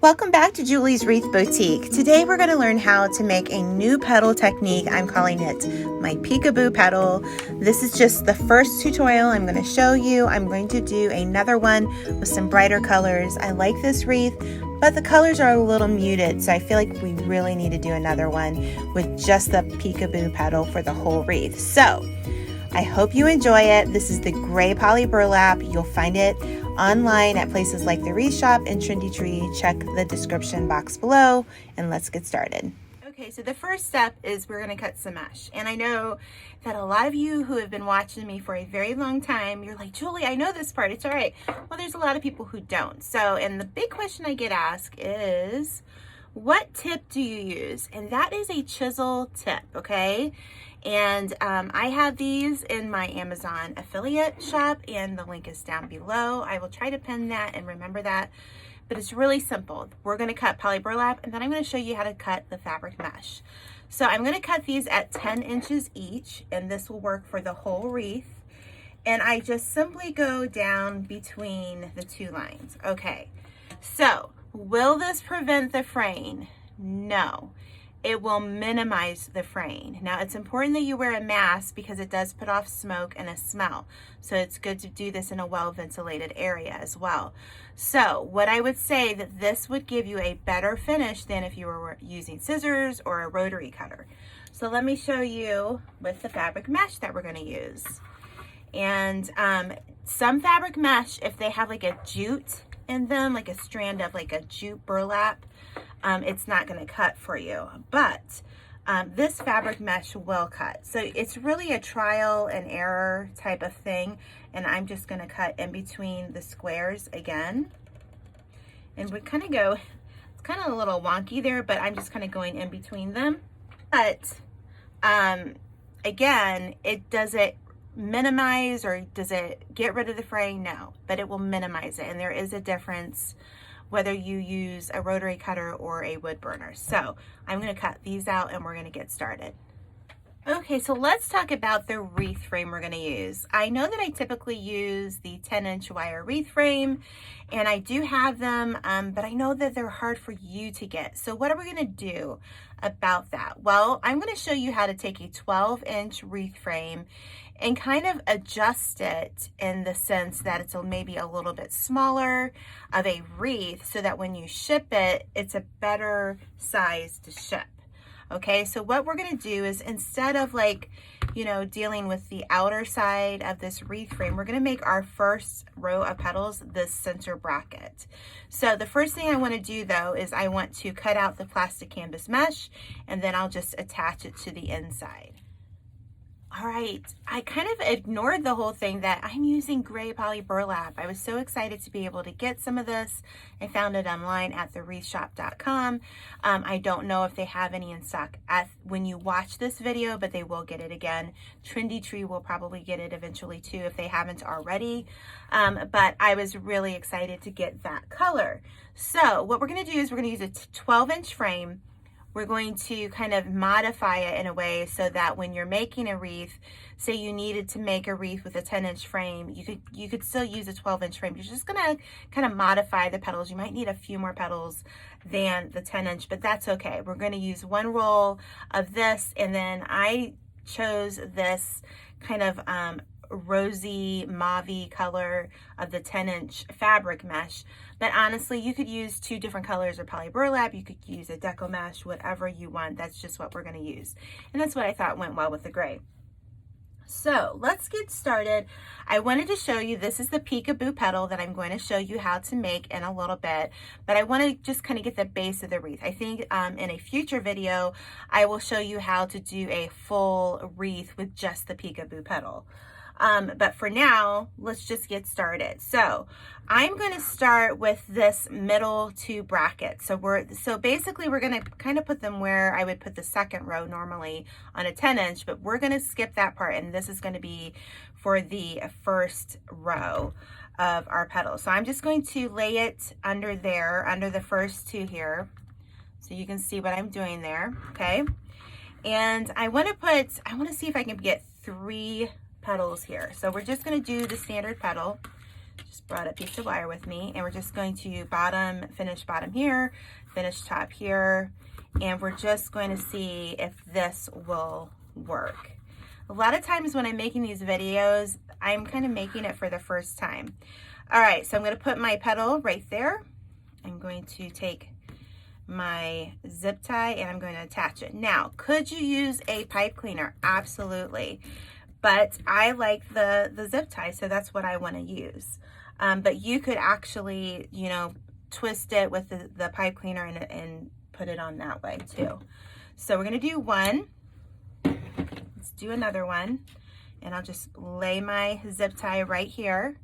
Welcome back to Julie's Wreath Boutique. Today we're going to learn how to make a new petal technique. I'm calling it my peekaboo petal. This is just the first tutorial I'm going to show you. I'm going to do another one with some brighter colors. I like this wreath, but the colors are a little muted, so I feel like we really need to do another one with just the peekaboo petal for the whole wreath. So I hope you enjoy it. This is the gray poly burlap. You'll find it online at places like the Wreath Shop and Trendy Tree. Check the description box below and let's get started. Okay, so the first step is we're going to cut some mesh. And I know that a lot of you who have been watching me for a very long time, you're like, Julie, I know this part. It's all right. Well, there's a lot of people who don't. So, and the big question I get asked is, what tip do you use? And that is a chisel tip, okay? And I have these in my Amazon affiliate shop, and the link is down below. I will try to pin that and remember that, but it's really simple. We're going to cut poly burlap, and then I'm going to show you how to cut the fabric mesh. So I'm going to cut these at 10 inches each, and this will work for the whole wreath. And I just simply go down between the two lines. Okay, so will this prevent the fraying? No. It will minimize the fraying. Now, it's important that you wear a mask because it does put off smoke and a smell. So it's good to do this in a well-ventilated area as well. So what I would say that this would give you a better finish than if you were using scissors or a rotary cutter. So let me show you with the fabric mesh that we're going to use. And some fabric mesh, if they have like a jute in them, like a strand of like a jute burlap, it's not going to cut for you, but this fabric mesh will cut. So it's really a trial and error type of thing, and I'm just going to cut in between the squares again, and we kind of go, it's kind of a little wonky there, but I'm just kind of going in between them. But again, does it minimize or does it get rid of the fraying? No, but it will minimize it, and there is a difference whether you use a rotary cutter or a wood burner. So I'm going to cut these out and we're going to get started. Okay, so let's talk about the wreath frame we're going to use. I know that I typically use the 10-inch wire wreath frame, and I do have them, but I know that they're hard for you to get. So what are we going to do about that? Well, I'm going to show you how to take a 12-inch wreath frame and kind of adjust it in the sense that it's maybe a little bit smaller of a wreath so that when you ship it, it's a better size to ship. Okay, so what we're going to do is instead of dealing with the outer side of this wreath frame, we're going to make our first row of petals this center bracket. So the first thing I want to do though is I want to cut out the plastic canvas mesh, and then I'll just attach it to the inside. All right, I kind of ignored the whole thing that I'm using gray poly burlap. I was so excited to be able to get some of this. I found it online at thewreathshop.com. I don't know if they have any in stock when you watch this video, but they will get it again. Trendy Tree will probably get it eventually too if they haven't already. But I was really excited to get that color. So what we're going to do is we're going to use a 12-inch frame. We're going to kind of modify it in a way so that when you're making a wreath, say you needed to make a wreath with a 10-inch frame, you could still use a 12-inch frame. You're just gonna kind of modify the petals. You might need a few more petals than the 10-inch, but that's okay. We're gonna use one roll of this, and then I chose this kind of rosy mauve color of the 10-inch fabric mesh, but honestly you could use two different colors of poly burlap. You could use a deco mesh, whatever you want. That's just what we're going to use, and that's what I thought went well with the gray. So let's get started. I wanted to show you, this is the peekaboo petal that I'm going to show you how to make in a little bit, but I want to just kind of get the base of the wreath. I think in a future video I will show you how to do a full wreath with just the peekaboo petal. But for now, let's just get started. So I'm going to start with this middle two brackets. So basically we're going to kind of put them where I would put the second row normally on a 10-inch, but we're going to skip that part, and this is going to be for the first row of our petals. So I'm just going to lay it under there, under the first two here, so you can see what I'm doing there, okay? And I want to see if I can get 3 petals here. So we're just going to do the standard petal. Just brought a piece of wire with me, and we're just going to finish bottom here, finish top here, and we're just going to see if this will work. A lot of times when I'm making these videos, I'm kind of making it for the first time. All right, so I'm going to put my petal right there. I'm going to take my zip tie and I'm going to attach it. Now, could you use a pipe cleaner? Absolutely. But I like the zip tie, so that's what I want to use. But you could actually, you know, twist it with the pipe cleaner and put it on that way too. So we're going to do one. Let's do another one. And I'll just lay my zip tie right here.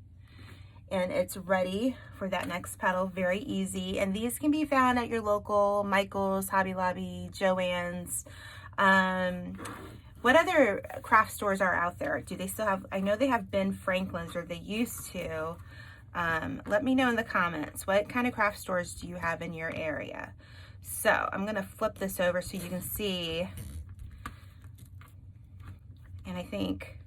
And it's ready for that next petal, very easy. And these can be found at your local Michael's, Hobby Lobby, Joann's. What other craft stores are out there? Do they still have, I know they have Ben Franklin's, or they used to. Let me know in the comments, what kind of craft stores do you have in your area? So I'm gonna flip this over so you can see. And I think,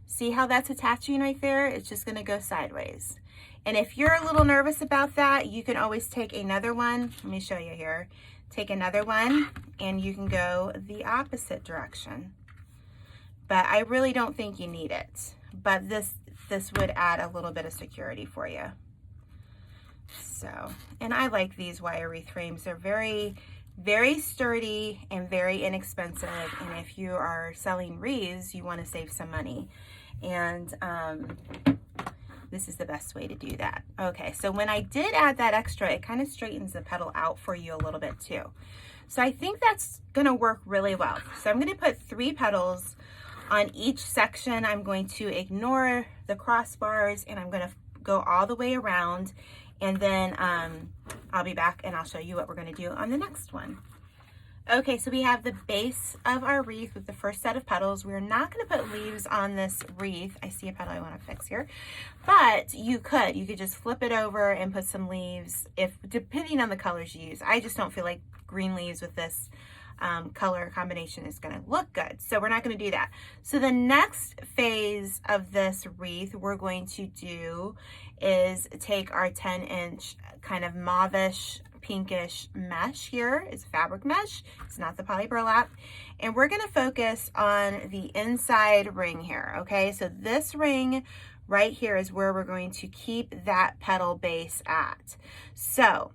see how that's attaching right there? It's just gonna go sideways. And if you're a little nervous about that, you can always take another one. Let me show you here. Take another one and you can go the opposite direction. But I really don't think you need it. But this would add a little bit of security for you. So, and I like these wire wreath frames. They're very, very sturdy and very inexpensive. And if you are selling wreaths, you want to save some money. And this is the best way to do that. Okay, so when I did add that extra, it kind of straightens the petal out for you a little bit too. So I think that's gonna work really well. So I'm gonna put 3 petals on each section. I'm going to ignore the crossbars and I'm gonna go all the way around, and then I'll be back and I'll show you what we're gonna do on the next one. Okay, so we have the base of our wreath with the first set of petals. We're not going to put leaves on this wreath. I see a petal I want to fix here, but you could just flip it over and put some leaves, if depending on the colors you use. I just don't feel like green leaves with this color combination is going to look good, so we're not going to do that. So the next phase of this wreath we're going to do is take our 10-inch kind of mauve-ish, pinkish mesh. Here is fabric mesh, it's not the poly burlap, and we're going to focus on the inside ring here. Okay, so this ring right here is where we're going to keep that petal base at. So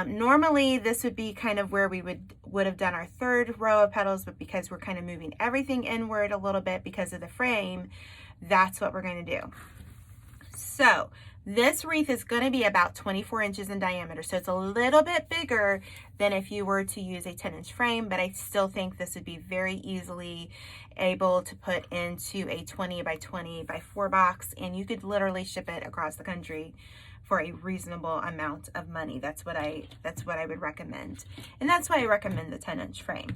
normally this would be kind of where we would have done our 3rd row of petals, but because we're kind of moving everything inward a little bit because of the frame, that's what we're going to do. So this wreath is going to be about 24 inches in diameter, so it's a little bit bigger than if you were to use a 10-inch frame, but I still think this would be very easily able to put into a 20 by 20 by 4 box, and you could literally ship it across the country for a reasonable amount of money. That's what I would recommend, and that's why I recommend the 10-inch frame.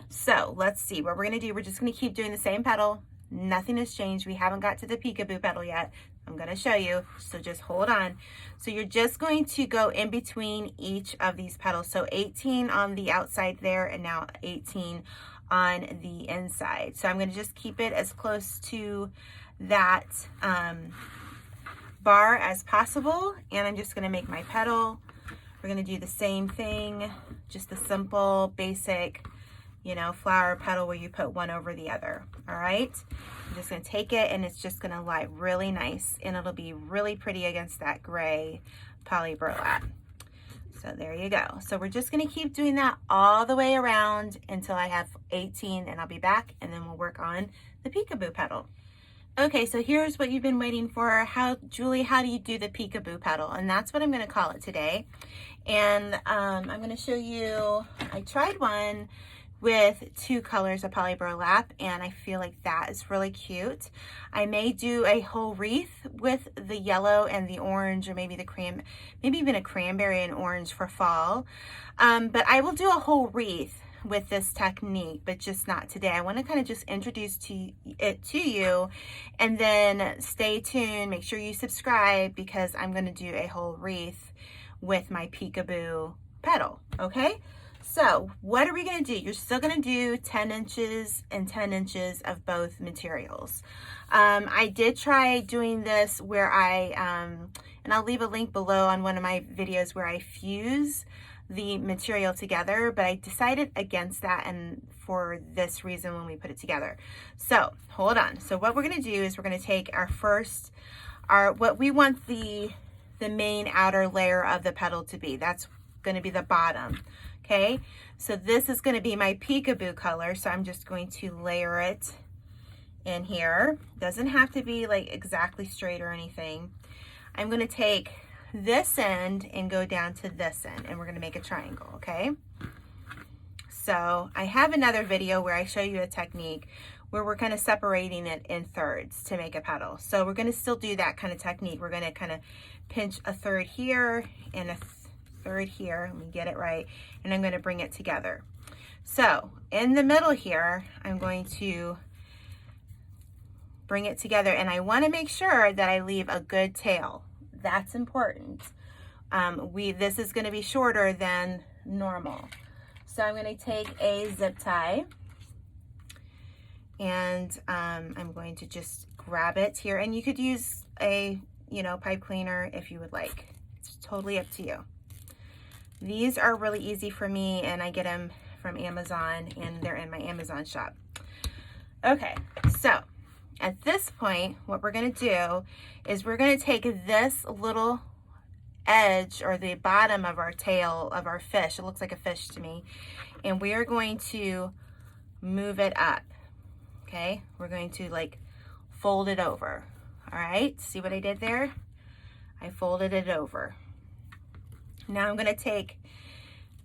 So let's see what we're going to do. We're just going to keep doing the same petal. Nothing has changed. We haven't got to the peekaboo petal yet. I'm going to show you, so just hold on. So you're just going to go in between each of these petals. So 18 on the outside there, and now 18 on the inside. So I'm going to just keep it as close to that bar as possible, and I'm just going to make my petal. We're going to do the same thing, just a simple, basic, you know, flower petal where you put one over the other. All right, I'm just going to take it, and it's just going to lie really nice, and it'll be really pretty against that gray poly burlap. So there you go. So we're just going to keep doing that all the way around until I have 18, and I'll be back, and then we'll work on the peekaboo petal. Okay, so here's what you've been waiting for. Julie, how do you do the peekaboo petal? And that's what I'm going to call it today. And I'm going to show you, I tried one with 2 colors of poly burlap, and I feel like that is really cute. I may do a whole wreath with the yellow and the orange, or maybe maybe even a cranberry and orange for fall. But I will do a whole wreath with this technique, but just not today. I want to kind of just introduce it to you, and then stay tuned. Make sure you subscribe, because I'm going to do a whole wreath with my peekaboo petal. Okay, So what are we going to do? You're still going to do 10 inches and 10 inches of both materials. I did try doing this where and I'll leave a link below on one of my videos where I fuse the material together, but I decided against that and for this reason when we put it together. So hold on. So what we're going to do is we're going to take what we want the main outer layer of the petal to be. That's going to be the bottom. Okay, so this is going to be my peekaboo color, so I'm just going to layer it in here. Doesn't have to be like exactly straight or anything. I'm going to take this end and go down to this end, and we're going to make a triangle. Okay, so I have another video where I show you a technique where we're kind of separating it in thirds to make a petal. So we're going to still do that kind of technique. We're going to kind of pinch a third here and a third here. Let me get it right, and I'm going to bring it together. So in the middle here, I'm going to bring it together, and I want to make sure that I leave a good tail. That's important. This is going to be shorter than normal. So I'm going to take a zip tie, and I'm going to just grab it here, and you could use a pipe cleaner if you would like. It's totally up to you. These are really easy for me, and I get them from Amazon, and they're in my Amazon shop. Okay, so at this point, what we're going to do is we're going to take this little edge or the bottom of our tail of our fish. It looks like a fish to me. And we are going to move it up. Okay, we're going to like fold it over. All right, see what I did there? I folded it over. Now I'm going to take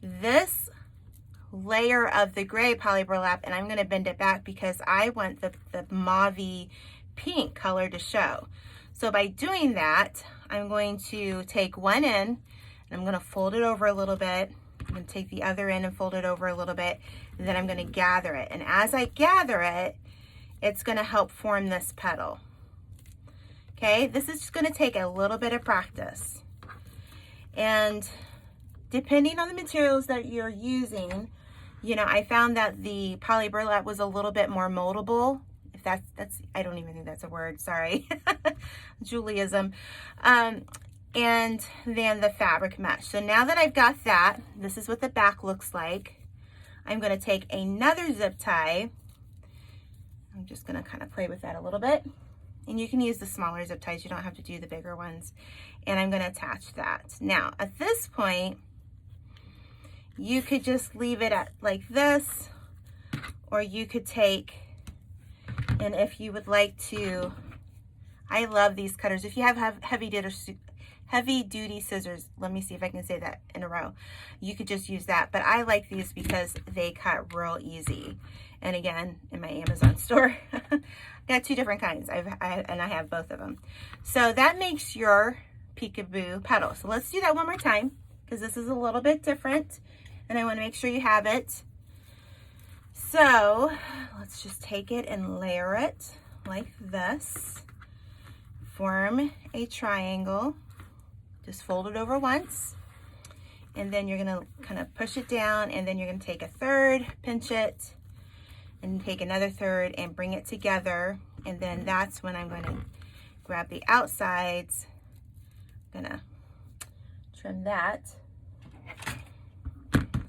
this layer of the gray poly burlap, and I'm going to bend it back because I want the mauve pink color to show. So by doing that, I'm going to take one end and I'm going to fold it over a little bit. I'm going to take the other end and fold it over a little bit, and then I'm going to gather it. And as I gather it, it's going to help form this petal. Okay, this is just going to take a little bit of practice. And depending on the materials that you're using, I found that the poly burlap was a little bit more moldable. If that's I don't even think that's a word, sorry. Judaism. And then the fabric mesh. So now that I've got that, this is what the back looks like. I'm going to take another zip tie. I'm just going to kind of play with that a little bit. And you can use the smaller zip ties. You don't have to do the bigger ones. And I'm going to attach that. Now, at this point, you could just leave it at like this, or you could take, and if you would like to, I love these cutters. If you have heavy duty scissors, let me see if I can say that in a row. You could just use that, but I like these because they cut real easy. And again, in my Amazon store, I got two different kinds. I have both of them. So that makes your peekaboo petal. So let's do that one more time because this is a little bit different, and I want to make sure you have it. So let's just take it and layer it like this. Form a triangle. Just fold it over once, and then you're going to kind of push it down, and then you're going to take a third, pinch it, and take another third and bring it together. And then that's when I'm going to grab the outsides. I'm going to trim that.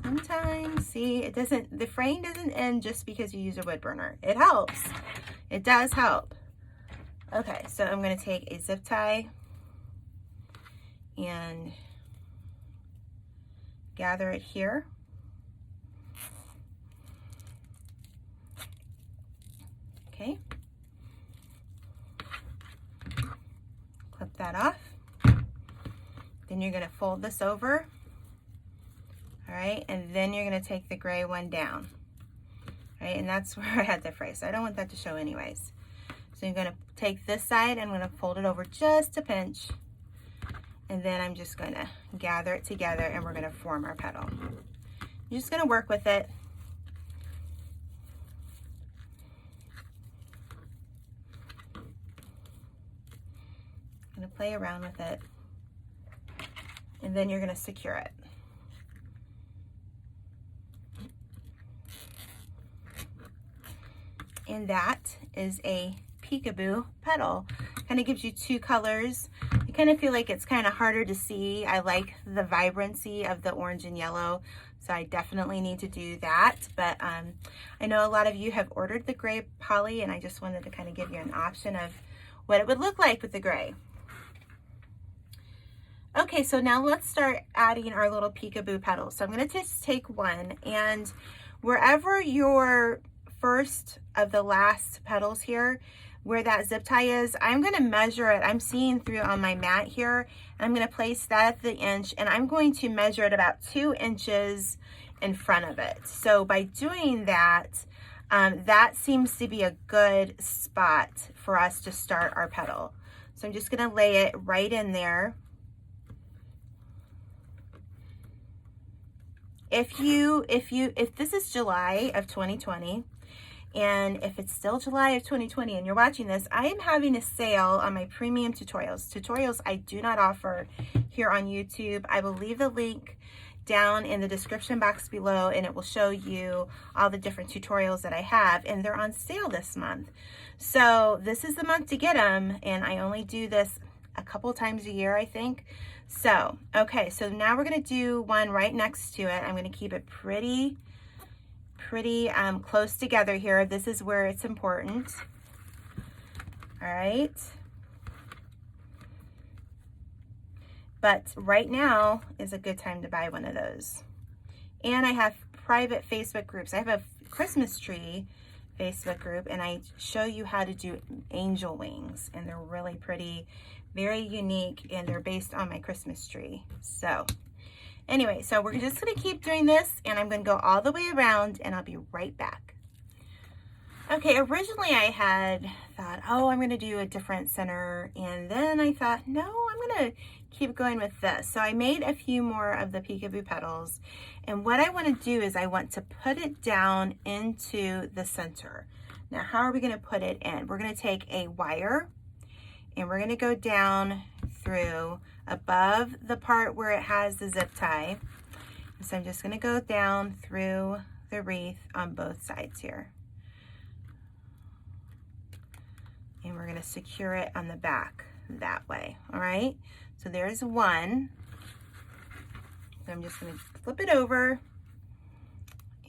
Sometimes, see, the fraying doesn't end just because you use a wood burner. It helps. It does help. Okay, so I'm going to take a zip tie and gather it here. Okay. Clip that off. Then you're going to fold this over. All right, and then you're going to take the gray one down. All right, and that's where I had the fray, so I don't want that to show anyways. So you're going to take this side, I'm going to fold it over just a pinch, and then I'm just going to gather it together, and we're going to form our petal. You're just going to work with it. I'm going to play around with it, and then you're going to secure it. And that is a peekaboo petal. Kind of gives you two colors. I kind of feel like it's kind of harder to see. I like the vibrancy of the orange and yellow, so I definitely need to do that. But I know a lot of you have ordered the gray poly, and I just wanted to kind of give you an option of what it would look like with the gray. Okay, so now let's start adding our little peekaboo petals. So I'm going to just take one, and wherever your first of the last petals here, where that zip tie is, I'm going to measure it. I'm seeing through on my mat here, and I'm going to place that at the inch, and I'm going to measure it about 2 inches in front of it. So by doing that, that seems to be a good spot for us to start our petal. So I'm just going to lay it right in there. If this is July of 2020, and if it's still July of 2020 and you're watching this, I am having a sale on my premium tutorials. Tutorials I do not offer here on YouTube. I will leave the link down in the description box below, and it will show you all the different tutorials that I have, and they're on sale this month. So this is the month to get them, and I only do this a couple times a year, I think. So, okay, so now we're gonna do one right next to it. I'm gonna keep it pretty close together here. This is where it's important. All right. But right now is a good time to buy one of those. And I have private Facebook groups. I have a Christmas tree Facebook group, and I show you how to do angel wings, and they're really pretty, very unique, and they're based on my Christmas tree. So anyway, so we're just going to keep doing this, and I'm going to go all the way around, and I'll be right back. Okay, originally I had thought, oh, I'm going to do a different center, and then I thought, no, I'm going to keep going with this. So I made a few more of the peekaboo petals, and what I want to do is I want to put it down into the center. Now, how are we going to put it in? We're going to take a wire, and we're going to go down through above the part where it has the zip tie. So I'm just going to go down through the wreath on both sides here. And we're going to secure it on the back that way. All right, so there's one. So I'm just going to flip it over,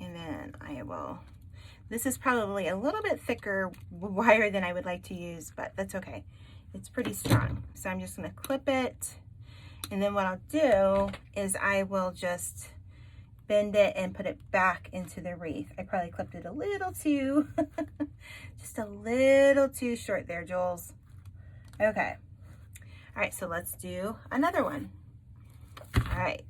and then I will, this is probably a little bit thicker wire than I would like to use, but that's okay. It's pretty strong. So I'm just going to clip it, and then what I'll do is I will just bend it and put it back into the wreath. I probably clipped it a little too, just a little too short there, Jules. Okay. All right, so let's do another one. All right.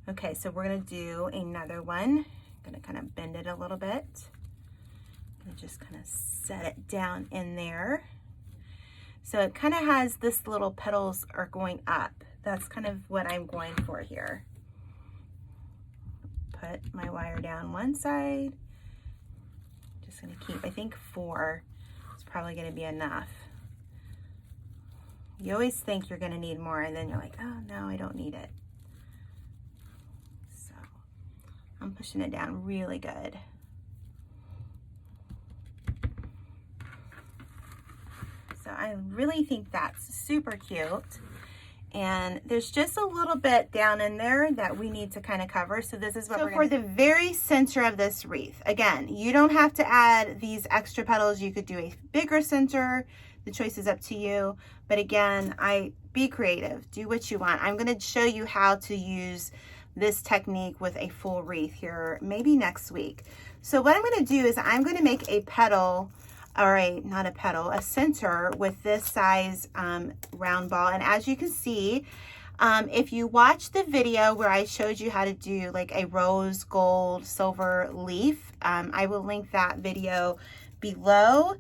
Okay, so we're gonna do another one. I'm gonna kind of bend it a little bit. And just kind of set it down in there. So it kind of has this little petals are going up. That's kind of what I'm going for here. Put my wire down one side. Just gonna keep, I think 4 is probably gonna be enough. You always think you're gonna need more, and then you're like, oh no, I don't need it. So I'm pushing it down really good. So I really think that's super cute. And there's just a little bit down in there that we need to kind of cover. So this is what we're going to do. For the very center of this wreath, again, you don't have to add these extra petals. You could do a bigger center. The choice is up to you. But again, be creative. Do what you want. I'm going to show you how to use this technique with a full wreath here, maybe next week. So what I'm going to do is I'm going to make a petal, or a center with this size round ball. And as you can see, if you watch the video where I showed you how to do like a rose, gold, silver leaf, I will link that video below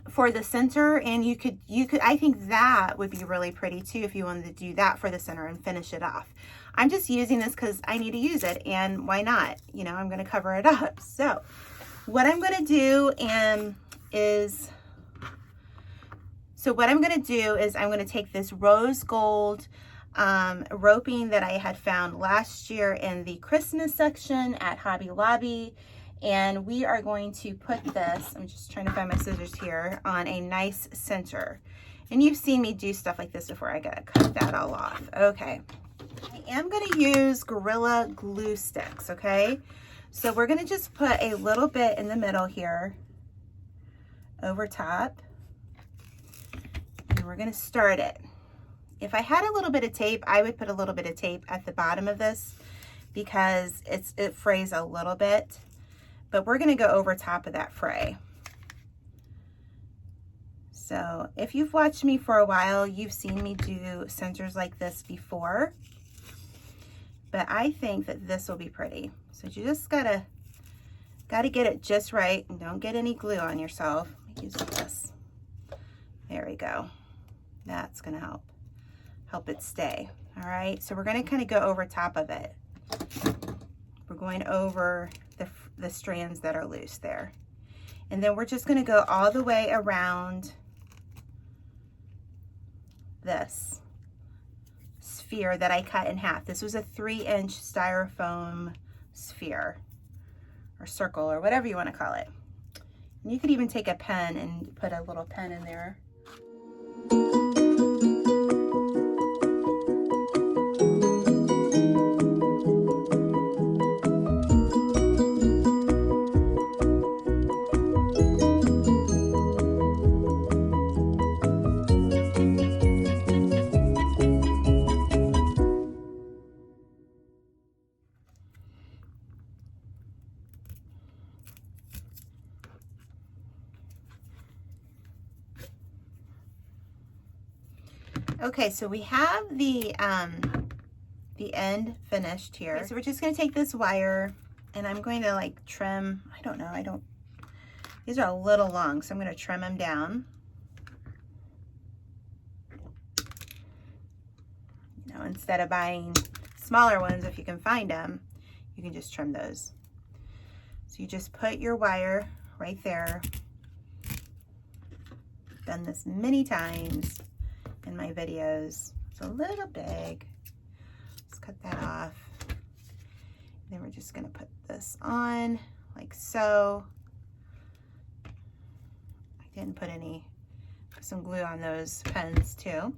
for the center. And you could, I think that would be really pretty too if you wanted to do that for the center and finish it off. I'm just using this because I need to use it, and why not? You know, I'm going to cover it up. So what I'm going to do is I'm going to take this rose gold roping that I had found last year in the Christmas section at Hobby Lobby, And we are going to put this, I'm just trying to find my scissors here, on a nice center. And you've seen me do stuff like this before. I gotta cut that all off. Okay. I am gonna use Gorilla glue sticks, okay? So we're gonna just put a little bit in the middle here, over top. And we're gonna start it. If I had a little bit of tape, I would put a little bit of tape at the bottom of this because it frays a little bit. But we're gonna go over top of that fray. So if you've watched me for a while, you've seen me do centers like this before. But I think that this will be pretty. So you just gotta get it just right and don't get any glue on yourself. Use this. There we go. That's gonna help it stay. All right, so we're gonna kind of go over top of it. We're going over the strands that are loose there. And then we're just gonna go all the way around this sphere that I cut in half. This was a 3-inch styrofoam sphere or circle or whatever you wanna call it. And you could even take a pen and put a little pen in there. Okay, so we have the end finished here. Okay, so we're just gonna take this wire and I'm going to like trim, these are a little long, so I'm gonna trim them down. You know, instead of buying smaller ones, if you can find them, you can just trim those. So you just put your wire right there. Done this many times in my videos. It's a little big. Let's cut that off. Then we're just gonna put this on like so. I didn't put some glue on those pens too.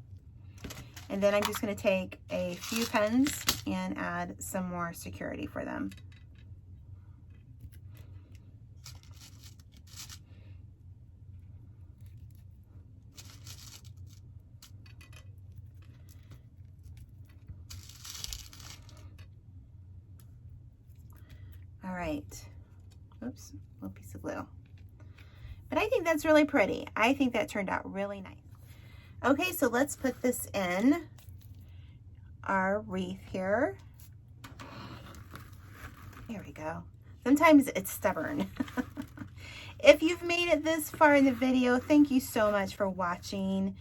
And then I'm just gonna take a few pens and add some more security for them. All right, oops, a little piece of glue. But I think that's really pretty. I think that turned out really nice. Okay, so let's put this in our wreath here. There we go. Sometimes it's stubborn. If you've made it this far in the video, thank you so much for watching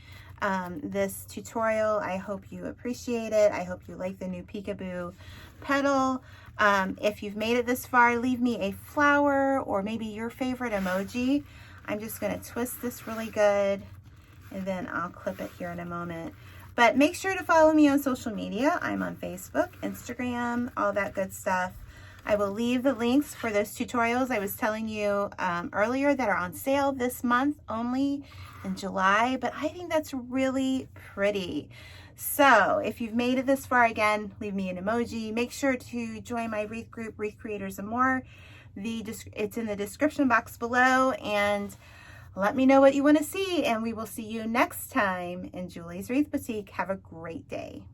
this tutorial. I hope you appreciate it. I hope you like the new peekaboo petal. If you've made it this far, leave me a flower or maybe your favorite emoji. I'm just gonna twist this really good and then I'll clip it here in a moment. But make sure to follow me on social media. I'm on Facebook, Instagram, all that good stuff. I will leave the links for those tutorials I was telling you earlier that are on sale this month only in July, but I think that's really pretty. So if you've made it this far, again, leave me an emoji. Make sure to join my Wreath group, Wreath Creators and More. It's in the description box below, and let me know what you want to see, and we will see you next time in Julie's Wreath Boutique. Have a great day.